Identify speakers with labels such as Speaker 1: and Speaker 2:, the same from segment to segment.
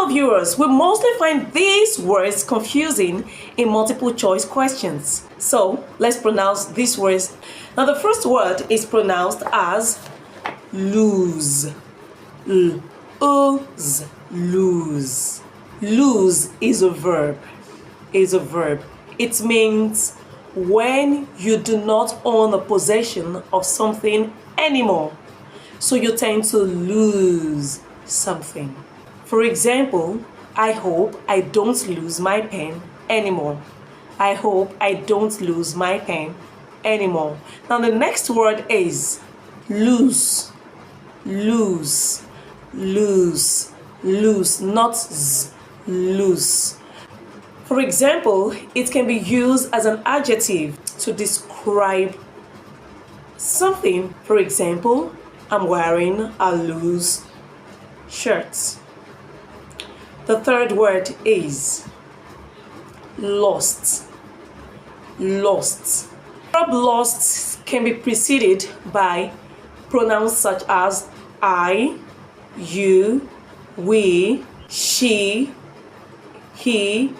Speaker 1: Now viewers, we mostly find these words confusing in multiple choice questions. So let's pronounce these words. Now the first word is pronounced as lose. Lose. Lose. Lose is a verb. It means when you do not own a possession of something anymore. So you tend to lose something. For example, I hope I don't lose my pen anymore. I hope I don't lose my pen anymore. Now the next word is lose. Lose. Lose. Lose. Not z. Lose. For example, it can be used as an adjective to describe something. For example, I'm wearing a loose shirt. The third word is lost. Lost. The verb lost can be preceded by pronouns such as I, you, we, she, he,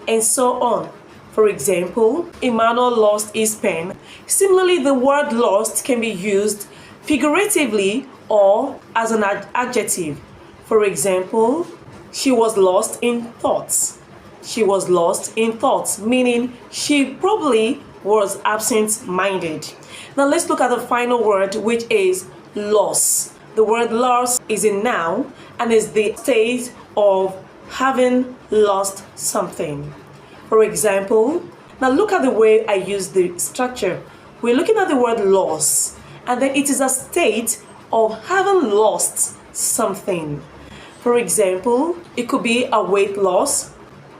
Speaker 1: and so on. For example, Emmanuel lost his pen. Similarly, the word lost can be used figuratively or as an adjective. For example, she was lost in thoughts. She was lost in thoughts, meaning she probably was absent-minded. Now let's look at the final word, which is loss. The word loss is a noun and is the state of having lost something. For example, now look at the way I use the structure. We're looking at the word loss, and then it is a state of having lost something. For example, it could be a weight loss,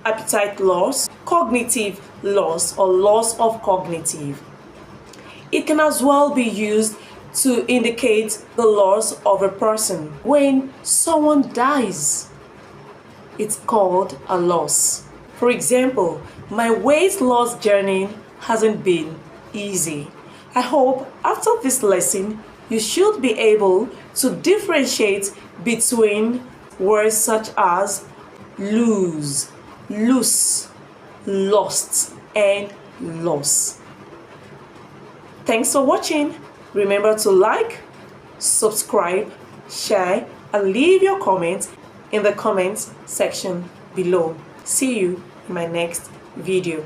Speaker 1: appetite loss, cognitive loss, or loss of cognitive. It can as well be used to indicate the loss of a person. When someone dies, it's called a loss. For example, my weight loss journey hasn't been easy. I hope after this lesson, you should be able to differentiate between words such as lose, loose, lost, and loss. Thanks for watching. Remember to like, subscribe, share, and leave your comments in the comments section below. See you in my next video.